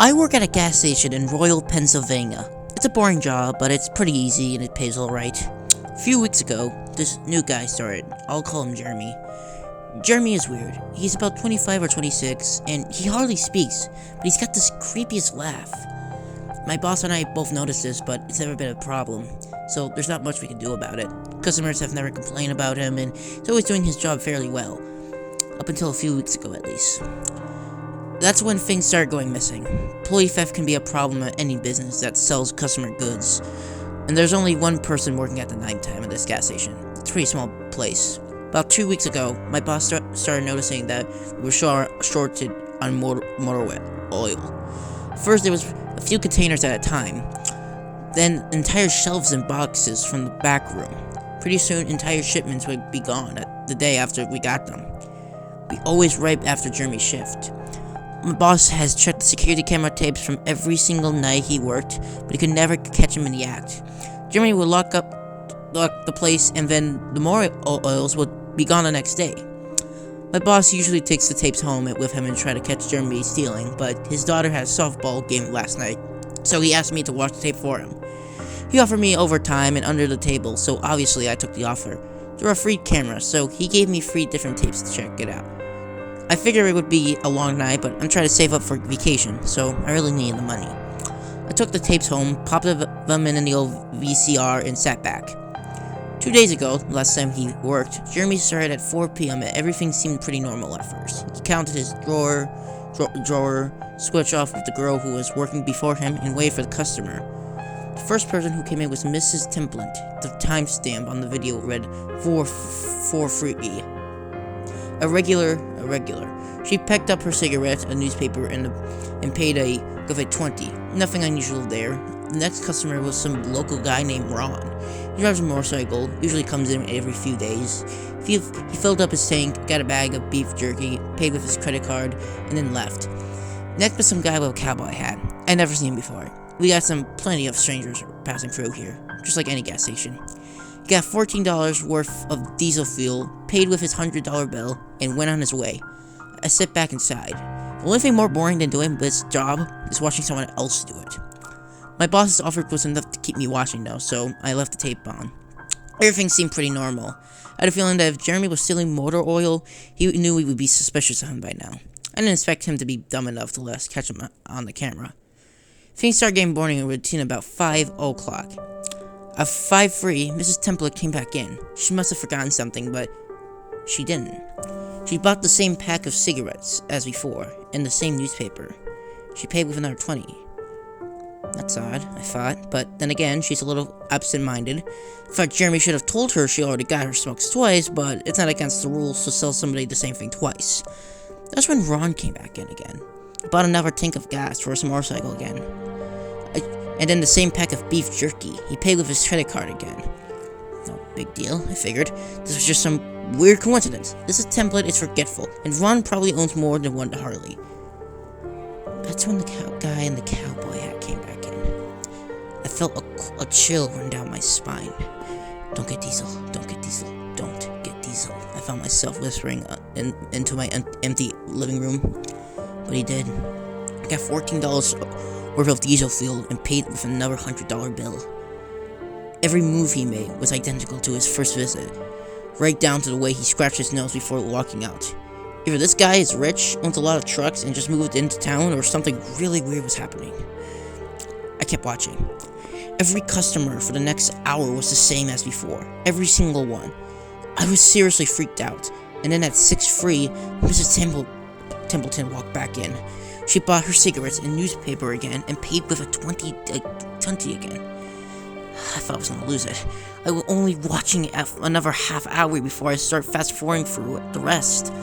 I work at a gas station in Royal, Pennsylvania. It's a boring job, but it's pretty easy and it pays alright. A few weeks ago, this new guy started. I'll call him Jeremy. Jeremy is weird. He's about 25 or 26, and he hardly speaks, but he's got this creepiest laugh. My boss and I both noticed this, but it's never been a problem, so there's not much we can do about it. Customers have never complained about him, and he's always doing his job fairly well. Up until a few weeks ago, at least. That's when things start going missing. Employee theft can be a problem at any business that sells customer goods. And there's only one person working at the nighttime at this gas station. It's a pretty small place. About 2 weeks ago, my boss started noticing that we were shorted on motor oil. First, there was a few containers at a time. Then, entire shelves and boxes from the back room. Pretty soon, entire shipments would be gone the day after we got them. We always right after Jeremy's shift. My boss has checked the security camera tapes from every single night he worked, but he could never catch him in the act. Jeremy would lock the place, and then the more oils would be gone the next day. My boss usually takes the tapes home with him and try to catch Jeremy stealing, but his daughter had a softball game last night, so he asked me to watch the tape for him. He offered me overtime and under the table, so obviously I took the offer. There were free cameras, so he gave me 3 different tapes to check it out. I figured it would be a long night, but I'm trying to save up for vacation, so I really needed the money. I took the tapes home, popped them in the old VCR, and sat back. 2 days ago, the last time he worked, Jeremy started at 4 p.m. and everything seemed pretty normal at first. He counted his drawer, switched off with the girl who was working before him, and waited for the customer. The first person who came in was Mrs. Templant. The timestamp on the video read 443E. A regular. She picked up her cigarette, a newspaper, and paid with a 20. Nothing unusual there. The next customer was some local guy named Ron. He drives a motorcycle, usually comes in every few days. He filled up his tank, got a bag of beef jerky, paid with his credit card, and then left. Next was some guy with a cowboy hat. I'd never seen him before. We got plenty of strangers passing through here, just like any gas station. He got $14 worth of diesel fuel, paid with his $100 bill, and went on his way. I sit back inside. The only thing more boring than doing this job is watching someone else do it. My boss's offer was enough to keep me watching though, so I left the tape on. Everything seemed pretty normal. I had a feeling that if Jeremy was stealing motor oil, he knew we would be suspicious of him by now. I didn't expect him to be dumb enough to let us catch him on the camera. Things started getting boring and routine about 5 o'clock. At 5:03, Mrs. Templar came back in. She must have forgotten something, but she didn't. She bought the same pack of cigarettes as before, and the same newspaper. She paid with another 20. That's odd, I thought, but then again, she's a little absent-minded. I thought Jeremy should have told her she already got her smokes twice, but it's not against the rules to sell somebody the same thing twice. That's when Ron came back in again. He bought another tank of gas for his motorcycle again. And then the same pack of beef jerky. He paid with his credit card again. No big deal, I figured. This was just some weird coincidence. This template is forgetful, and Ron probably owns more than one Harley. That's when the guy in the cowboy hat came back in. I felt a chill run down my spine. Don't get diesel, don't get diesel, don't get diesel. I found myself whispering into my empty living room. But he did. I got $14 worth of diesel fuel and paid with another $100 bill. Every move he made was identical to his first visit, right down to the way he scratched his nose before walking out. Either this guy is rich, owns a lot of trucks, and just moved into town, or something really weird was happening. I kept watching. Every customer for the next hour was the same as before. Every single one. I was seriously freaked out. And then at 6:03, Mrs. Templeton walked back in. She bought her cigarettes and newspaper again and paid with a 20 again. I thought I was going to lose it. I was only watching it another half hour before I start fast forwarding through the rest.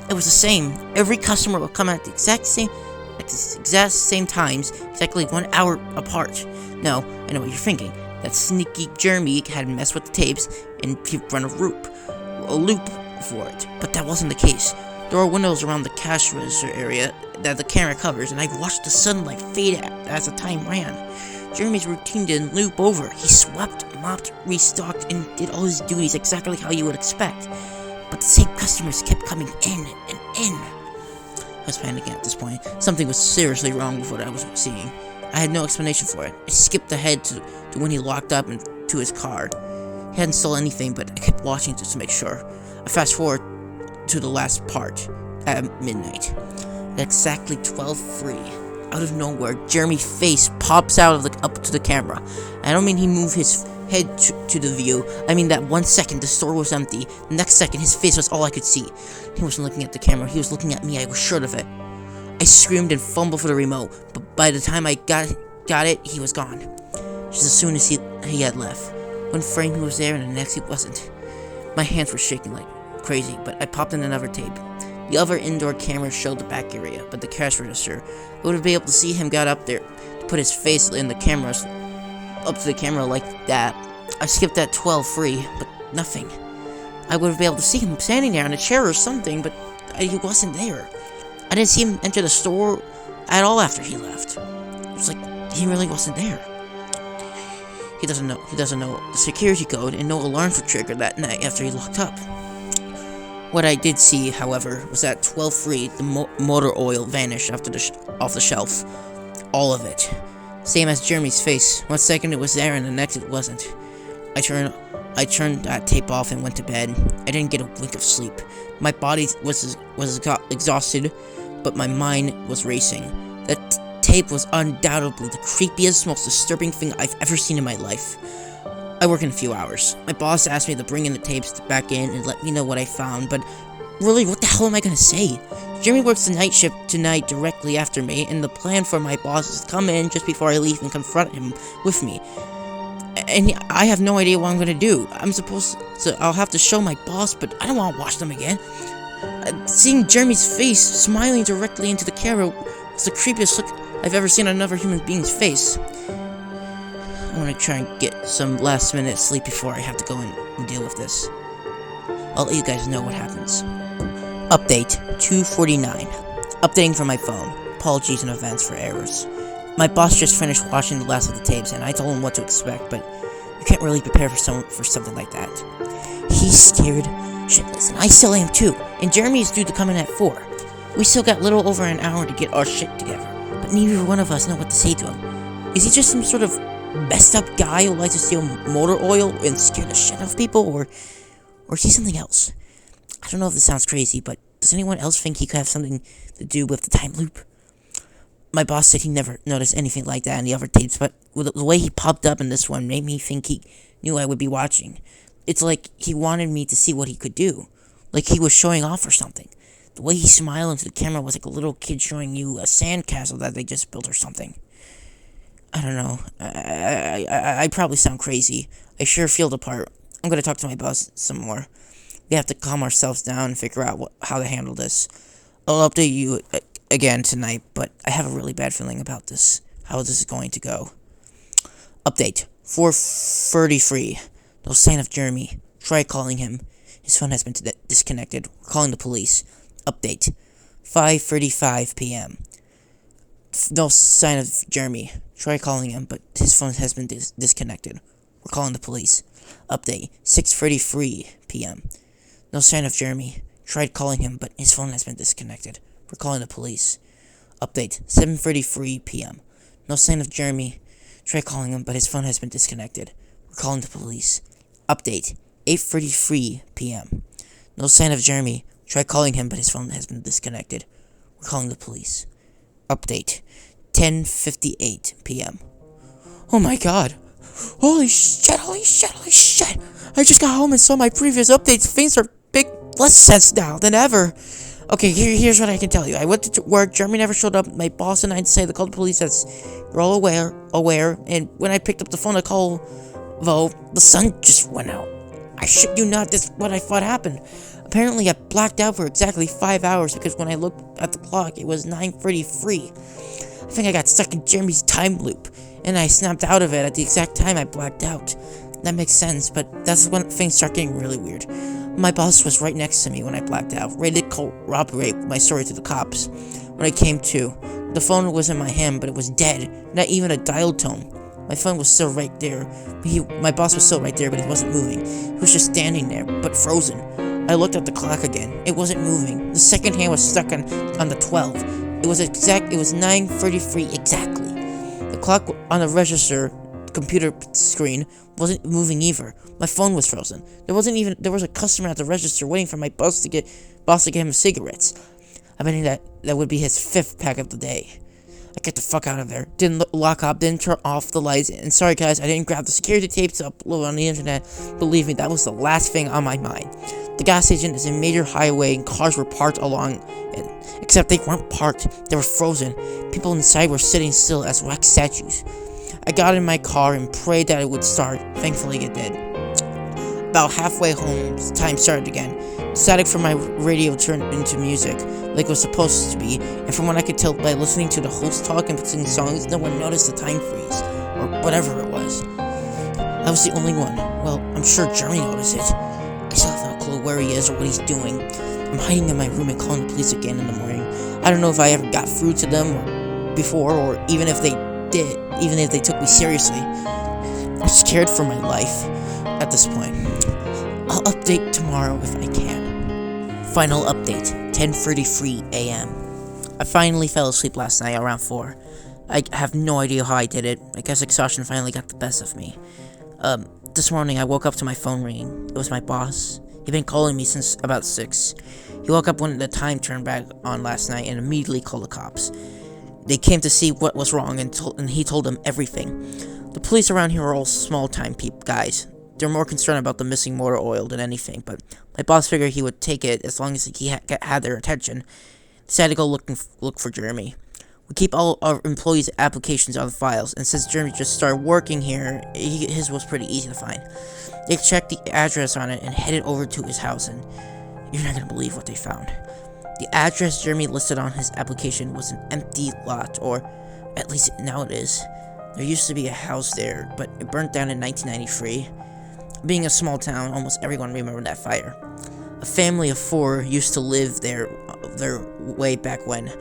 It was the same. Every customer would come at the exact same times, exactly 1 hour apart. No, I know what you're thinking. That sneaky Jeremy had messed with the tapes and he'd run a loop for it. But that wasn't the case. There were windows around the cash register area that the camera covers, and I watched the sunlight fade as the time ran. Jeremy's routine didn't loop over. He swept, mopped, restocked, and did all his duties exactly how you would expect. But the same customers kept coming in and in. was panicking at this point. Something was seriously wrong with what I was seeing. I had no explanation for it. I skipped ahead to when he locked up and to his car. He hadn't stolen anything, but I kept watching just to make sure. I fast forward to the last part at midnight. At exactly 12:03, out of nowhere, Jeremy's face pops out of up to the camera. I don't mean he moved his head to the view. I mean that 1 second the store was empty. The next second his face was all I could see. He wasn't looking at the camera. He was looking at me. I was sure of it. I screamed and fumbled for the remote, but by the time I got it, he was gone. Just as soon as he had left. One frame he was there and the next he wasn't. My hands were shaking like crazy, but I popped in another tape. The other indoor camera showed the back area, but the cash register. I would have been able to see him got up there to put his face in the cameras, up to the camera like that. I skipped that 12:03, but nothing. I would have been able to see him standing there in a chair or something, but he wasn't there. I didn't see him enter the store at all after he left. It was like he really wasn't there. He doesn't know the security code, and no alarms were triggered that night after he locked up. What I did see, however, was that 12:03, the motor oil vanished off the shelf. All of it. Same as Jeremy's face. 1 second it was there, and the next it wasn't. I turned that tape off and went to bed. I didn't get a wink of sleep. My body was exhausted, but my mind was racing. That tape was undoubtedly the creepiest, most disturbing thing I've ever seen in my life. I work in a few hours. My boss asked me to bring in the tapes back in and let me know what I found, but really, what the hell am I gonna say? Jeremy works the night shift tonight directly after me, and the plan for my boss is to come in just before I leave and confront him with me. And I have no idea what I'm gonna do. I'll have to show my boss, but I don't want to watch them again. Seeing Jeremy's face smiling directly into the camera was the creepiest look I've ever seen on another human being's face. I want to try and get some last minute sleep before I have to go and deal with this. I'll let you guys know what happens. Update 2:49. Updating from my phone. Apologies in advance for errors. My boss just finished watching the last of the tapes, and I told him what to expect, but you can't really prepare for something like that. He's scared shitless, and I still am too. And Jeremy is due to come in at 4. We still got little over an hour to get our shit together, but neither one of us know what to say to him. Is he just some sort of messed up guy who likes to steal motor oil and scare the shit out of people, or is he something else? I don't know if this sounds crazy, but does anyone else think he could have something to do with the time loop? My boss said he never noticed anything like that in the other tapes, but the way he popped up in this one made me think he knew I would be watching. It's like he wanted me to see what he could do, like he was showing off or something. The way he smiled into the camera was like a little kid showing you a sandcastle that they just built or something. I don't know. I probably sound crazy. I sure feel the part. I'm gonna talk to my boss some more. We have to calm ourselves down and figure out how to handle this. I'll update you again tonight, but I have a really bad feeling about this. How this is going to go. Update 4:33. No sign of Jeremy. Try calling him. His phone has been disconnected. We're calling the police. Update 5:35 p.m. No sign of Jeremy. Try calling him, but his phone has been disconnected. We're calling the police. Update 6:33 p.m. No sign of Jeremy. Tried calling him, but his phone has been disconnected. We're calling the police. Update 7:33 p.m. No sign of Jeremy. Tried calling him, but his phone has been disconnected. We're calling the police. Update 8:33 p.m. No sign of Jeremy. Tried calling him, but his phone has been disconnected. We're calling the police. Update 10:58 p.m. Oh my god. Holy shit. I just got home and saw my previous updates. Things are less sense now than ever. Okay, here's what I can tell you. I went to work, Jeremy never showed up, my boss and I decided to call the police as we're all aware, and when I picked up the phone to call, though, the sun just went out. I shit you not, this is what I thought happened. Apparently I blacked out for exactly 5 hours because when I looked at the clock, it was 9:33. I think I got stuck in Jeremy's time loop, and I snapped out of it at the exact time I blacked out. That makes sense, but that's when things start getting really weird. My boss was right next to me when I blacked out, ready to corroborate my story to the cops. When I came to, the phone was in my hand, but it was dead, not even a dial tone. My phone was still right there. My boss was still right there, but he wasn't moving. He was just standing there, but frozen. I looked at the clock again. It wasn't moving. The second hand was stuck on the 12. It was 9:33 exactly. The clock on the register computer screen wasn't moving either. My phone was frozen. There was a customer at the register waiting for my boss to get him cigarettes. I bet that would be his 5th pack of the day. I get the fuck out of there. Didn't lock up, didn't turn off the lights, and sorry guys, I didn't grab the security tapes to upload on the internet. Believe me, that was the last thing on my mind. The gas station is a major highway and cars were parked along it. Except they weren't parked, they were frozen. People inside were sitting still as wax statues. I got in my car and prayed that it would start. Thankfully it did. About halfway home, time started again. Static from my radio turned into music, like it was supposed to be, and from what I could tell by listening to the host talk and sing songs, no one noticed the time freeze, or whatever it was. I was the only one. Well, I'm sure Jeremy noticed it. I still have no clue where he is or what he's doing. I'm hiding in my room and calling the police again in the morning. I don't know if I ever got through to them before, or even if they took me seriously. I'm scared for my life at this point. I'll update tomorrow if I can. Final update, 10:33 a.m. I finally fell asleep last night around 4. I have no idea how I did it. I guess exhaustion finally got the best of me. This morning I woke up to my phone ringing. It was my boss. He'd been calling me since about 6. He woke up when the time turned back on last night and immediately called the cops. They came to see what was wrong and he told them everything. The police around here are all small-time guys. They're more concerned about the missing motor oil than anything, but my boss figured he would take it as long as he had their attention. Decided to go look for Jeremy. We keep all our employees' applications on the files, and since Jeremy just started working here, his was pretty easy to find. They checked the address on it and headed over to his house, and you're not gonna believe what they found. The address Jeremy listed on his application was an empty lot, or at least now it is. There used to be a house there, but it burnt down in 1993. Being a small town, almost everyone remembered that fire. A family of 4 used to live there way back when.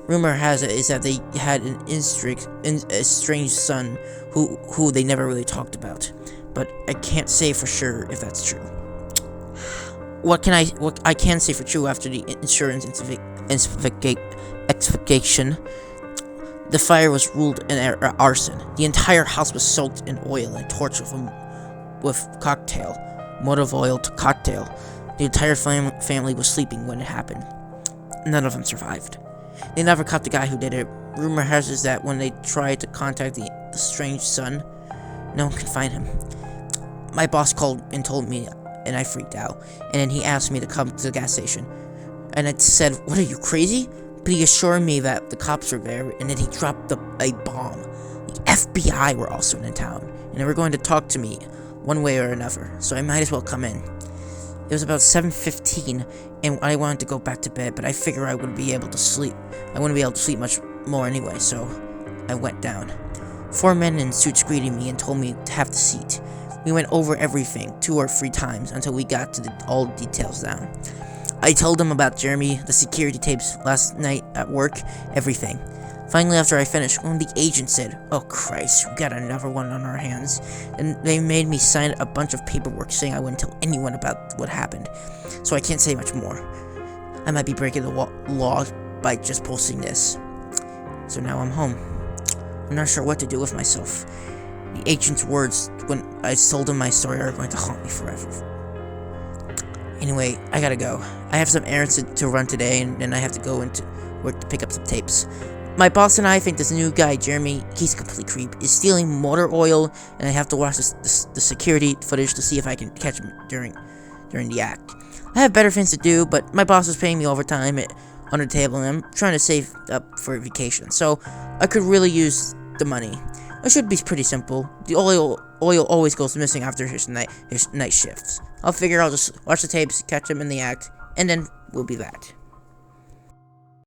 Rumor has it is that they had an estranged son who they never really talked about, but I can't say for sure if that's true. What I can say for true after the insurance investigation, the fire was ruled an arson. The entire house was soaked in oil and torched with motive oil to cocktail. The entire family was sleeping when it happened. None of them survived. They never caught the guy who did it. Rumor has it that when they tried to contact the strange son, no one could find him. My boss called and told me, and I freaked out. And then he asked me to come to the gas station. And I said, "What, are you crazy?" But he assured me that the cops were there, and then he dropped a bomb. The FBI were also in town, and they were going to talk to me one way or another, so I might as well come in. It was about 7:15, and I wanted to go back to bed, but I figured I wouldn't be able to sleep. I wouldn't be able to sleep much more anyway, so I went down. 4 men in suits greeted me and told me to have the seat. We went over everything 2 or 3 times until we got to all the details down. I told them about Jeremy, the security tapes last night at work, everything. Finally, after I finished, one of the agents said, "Oh Christ, we got another one on our hands." And they made me sign a bunch of paperwork saying I wouldn't tell anyone about what happened. So I can't say much more. I might be breaking the law by just posting this. So now I'm home. I'm not sure what to do with myself. The agent's words when I told him my story are going to haunt me forever. Anyway, I gotta go. I have some errands to run today, and then I have to go into work to pick up some tapes. My boss and I think this new guy, Jeremy, he's a complete creep, is stealing motor oil, and I have to watch the security footage to see if I can catch him during the act. I have better things to do, but my boss is paying me overtime on the table, and I'm trying to save up for a vacation, so I could really use the money. It should be pretty simple. The oil always goes missing after his night shifts. I'll just watch the tapes, catch him in the act, and then we'll be back.